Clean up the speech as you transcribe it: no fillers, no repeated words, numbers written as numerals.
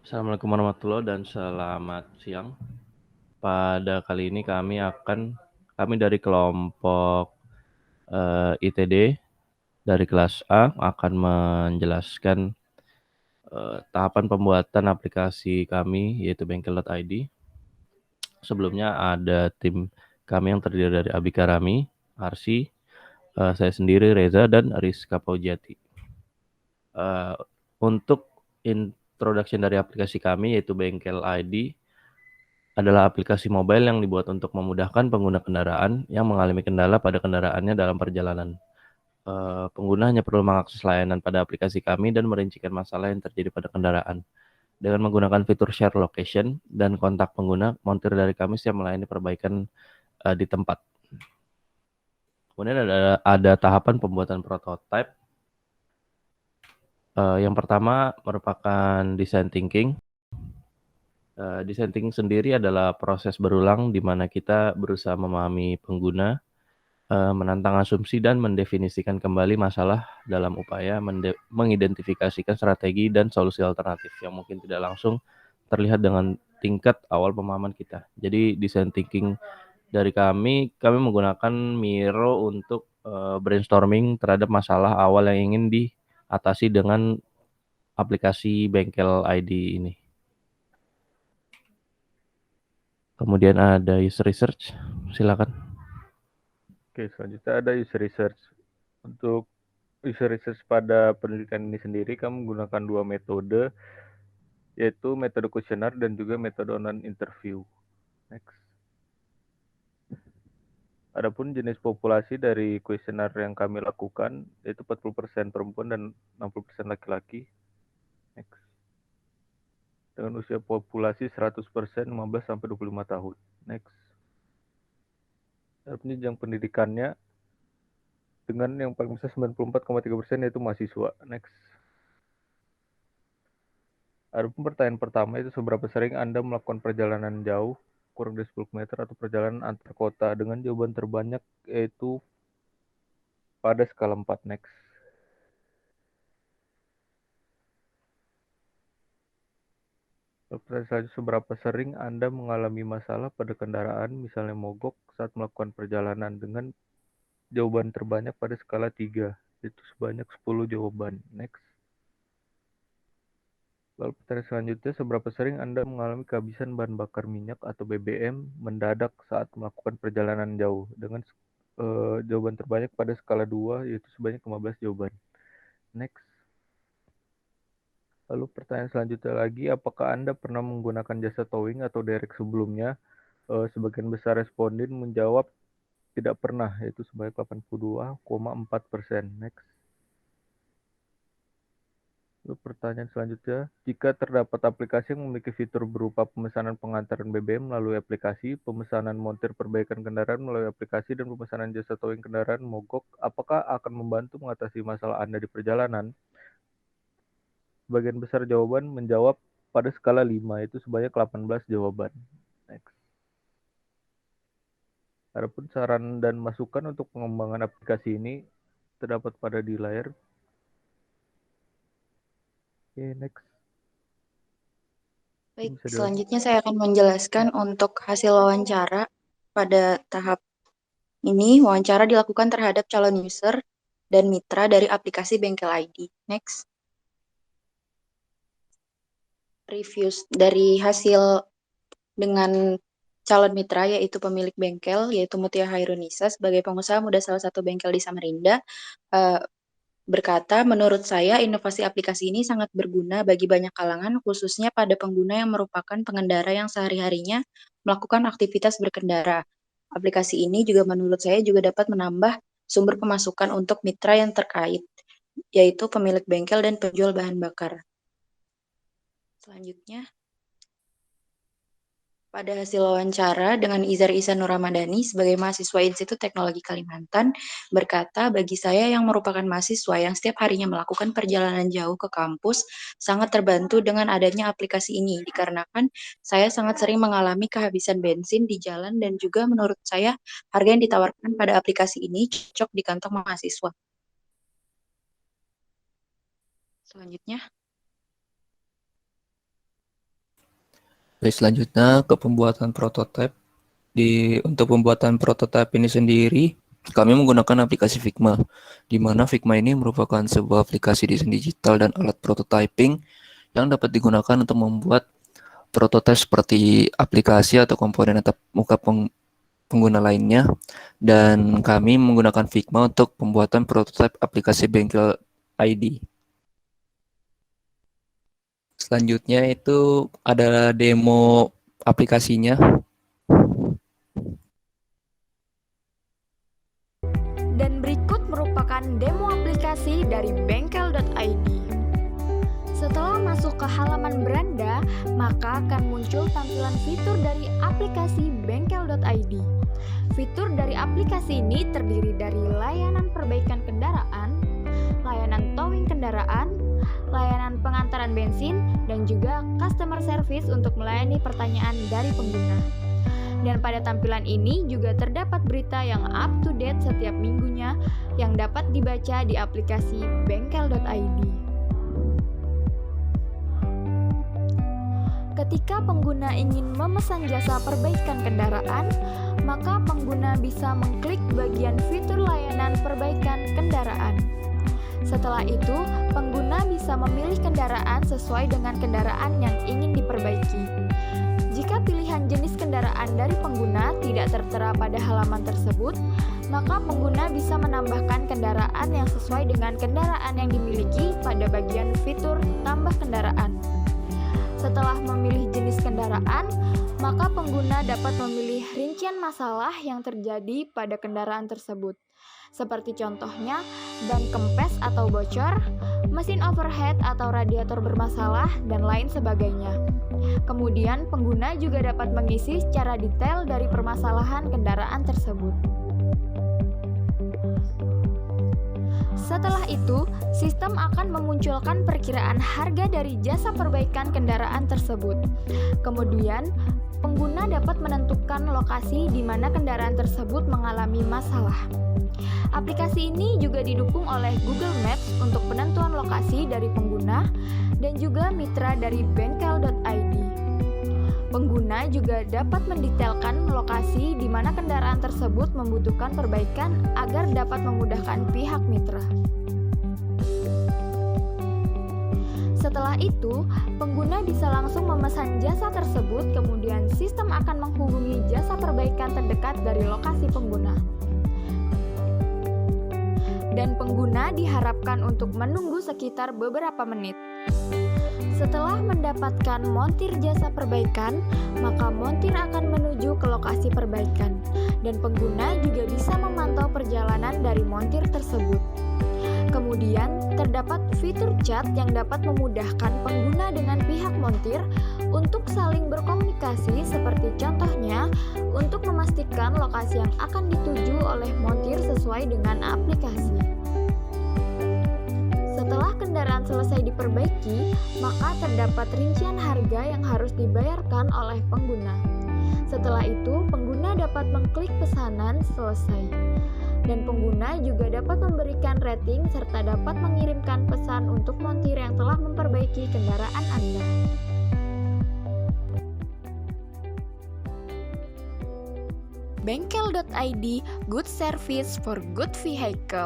Assalamualaikum warahmatullahi dan selamat siang. Pada kali ini kami dari kelompok ITD dari kelas A akan menjelaskan tahapan pembuatan aplikasi kami yaitu bengkel.id. Sebelumnya ada tim kami yang terdiri dari Abika Rami, Arsi, saya sendiri Reza dan Rizka Paujati. Untuk introduction dari aplikasi kami yaitu Bengkel ID adalah aplikasi mobile yang dibuat untuk memudahkan pengguna kendaraan yang mengalami kendala pada kendaraannya dalam perjalanan. Pengguna hanya perlu mengakses layanan pada aplikasi kami dan merincikan masalah yang terjadi pada kendaraan. Dengan menggunakan fitur share location dan kontak pengguna, montir dari kami siap melayani perbaikan di tempat. Kemudian ada tahapan pembuatan prototipe. Yang pertama merupakan design thinking. Design thinking sendiri adalah proses berulang di mana kita berusaha memahami pengguna, menantang asumsi dan mendefinisikan kembali masalah dalam upaya mengidentifikasikan strategi dan solusi alternatif yang mungkin tidak langsung terlihat dengan tingkat awal pemahaman kita. Jadi design thinking dari kami menggunakan Miro untuk brainstorming terhadap masalah awal yang ingin diatasi dengan aplikasi Bengkel ID ini. Kemudian ada user research, silakan. Oke, selanjutnya ada user research. Untuk user research pada penelitian ini sendiri, kami menggunakan dua metode, yaitu metode kuesioner dan juga metode online interview. Next. Adapun jenis populasi dari kuesioner yang kami lakukan, yaitu 40% perempuan dan 60% laki-laki. Next. Dengan usia populasi 100% 15-25 tahun. Next. Adapun jenjang pendidikannya, dengan yang paling besar 94,3% yaitu mahasiswa. Next. Adapun pertanyaan pertama itu seberapa sering Anda melakukan perjalanan jauh kurang dari 10 km atau perjalanan antar kota, dengan jawaban terbanyak yaitu pada skala 4. Next. Pertanyaan selanjutnya, seberapa sering Anda mengalami masalah pada kendaraan, misalnya mogok saat melakukan perjalanan, dengan jawaban terbanyak pada skala 3, yaitu sebanyak 10 jawaban. Next. Lalu pertanyaan selanjutnya, seberapa sering Anda mengalami kehabisan bahan bakar minyak atau BBM mendadak saat melakukan perjalanan jauh, dengan jawaban terbanyak pada skala 2, yaitu sebanyak 15 jawaban. Next. Lalu pertanyaan selanjutnya lagi, apakah Anda pernah menggunakan jasa towing atau derek sebelumnya? Sebagian besar responden menjawab tidak pernah, yaitu sebanyak 82,4%. Next. Lalu pertanyaan selanjutnya, jika terdapat aplikasi yang memiliki fitur berupa pemesanan pengantaran BBM melalui aplikasi, pemesanan montir perbaikan kendaraan melalui aplikasi, dan pemesanan jasa towing kendaraan mogok, apakah akan membantu mengatasi masalah Anda di perjalanan? Sebagian besar jawaban menjawab pada skala 5, itu sebanyak 18 jawaban. Next. Adapun saran dan masukan untuk pengembangan aplikasi ini terdapat pada di layar. Oke, next. Baik, Bisa dilanjut. selanjutnya saya akan menjelaskan untuk hasil wawancara. Pada tahap ini, wawancara dilakukan terhadap calon user dan mitra dari aplikasi Bengkel ID. Next. Reviews dari hasil dengan calon mitra, yaitu pemilik bengkel, yaitu Mutia Hairunisa sebagai pengusaha muda salah satu bengkel di Samarinda, berkata, menurut saya inovasi aplikasi ini sangat berguna bagi banyak kalangan, khususnya pada pengguna yang merupakan pengendara yang sehari-harinya melakukan aktivitas berkendara. Aplikasi ini juga menurut saya juga dapat menambah sumber pemasukan untuk mitra yang terkait, yaitu pemilik bengkel dan penjual bahan bakar. Selanjutnya, pada hasil wawancara dengan Izar Ihsanur Ramadhani sebagai mahasiswa Institut Teknologi Kalimantan, berkata, bagi saya yang merupakan mahasiswa yang setiap harinya melakukan perjalanan jauh ke kampus, sangat terbantu dengan adanya aplikasi ini, dikarenakan saya sangat sering mengalami kehabisan bensin di jalan dan juga menurut saya harga yang ditawarkan pada aplikasi ini cocok di kantong mahasiswa. Selanjutnya, Selanjutnya ke pembuatan prototipe. Untuk pembuatan prototipe ini sendiri, kami menggunakan aplikasi Figma, di mana Figma ini merupakan sebuah aplikasi desain digital dan alat prototyping yang dapat digunakan untuk membuat prototipe seperti aplikasi atau komponen atau muka pengguna lainnya. Dan kami menggunakan Figma untuk pembuatan prototipe aplikasi bengkel ID. Selanjutnya itu ada demo aplikasinya. Dan berikut merupakan demo aplikasi dari bengkel.id. Setelah masuk ke halaman beranda, maka akan muncul tampilan fitur dari aplikasi bengkel.id. Fitur dari aplikasi ini terdiri dari layanan perbaikan kendaraan, layanan towing kendaraan, layanan pengantaran bensin, dan juga customer service untuk melayani pertanyaan dari pengguna. Dan pada tampilan ini juga terdapat berita yang up to date setiap minggunya yang dapat dibaca di aplikasi bengkel.id. Ketika pengguna ingin memesan jasa perbaikan kendaraan, maka pengguna bisa mengklik bagian fitur layanan perbaikan kendaraan. Setelah itu, pengguna bisa memilih kendaraan sesuai dengan kendaraan yang ingin diperbaiki. Jika pilihan jenis kendaraan dari pengguna tidak tertera pada halaman tersebut, maka pengguna bisa menambahkan kendaraan yang sesuai dengan kendaraan yang dimiliki pada bagian fitur tambah kendaraan. Setelah memilih jenis kendaraan, maka pengguna dapat memilih rincian masalah yang terjadi pada kendaraan tersebut, seperti contohnya ban kempes atau bocor, mesin overhead atau radiator bermasalah, dan lain sebagainya. Kemudian, pengguna juga dapat mengisi secara detail dari permasalahan kendaraan tersebut. Setelah itu, sistem akan memunculkan perkiraan harga dari jasa perbaikan kendaraan tersebut. Kemudian, pengguna dapat menentukan lokasi di mana kendaraan tersebut mengalami masalah. Aplikasi ini juga didukung oleh Google Maps untuk penentuan lokasi dari pengguna dan juga mitra dari bengkel.id. Pengguna juga dapat mendetailkan lokasi di mana kendaraan tersebut membutuhkan perbaikan agar dapat memudahkan pihak mitra. Setelah itu, pengguna bisa langsung memesan jasa tersebut, kemudian sistem akan menghubungi jasa perbaikan terdekat dari lokasi pengguna. Dan pengguna diharapkan untuk menunggu sekitar beberapa menit. Setelah mendapatkan montir jasa perbaikan, maka montir akan menuju ke lokasi perbaikan, dan pengguna juga bisa memantau perjalanan dari montir tersebut. Kemudian, terdapat fitur chat yang dapat memudahkan pengguna dengan pihak montir untuk saling berkomunikasi, seperti contohnya untuk memastikan lokasi yang akan dituju oleh montir sesuai dengan aplikasi. Setelah kendaraan selesai diperbaiki, maka terdapat rincian harga yang harus dibayarkan oleh pengguna. Setelah itu, pengguna dapat mengklik pesanan selesai. Dan pengguna juga dapat memberikan rating serta dapat mengirimkan pesan untuk montir yang telah memperbaiki kendaraan Anda. Bengkel.id, good service for good vehicle.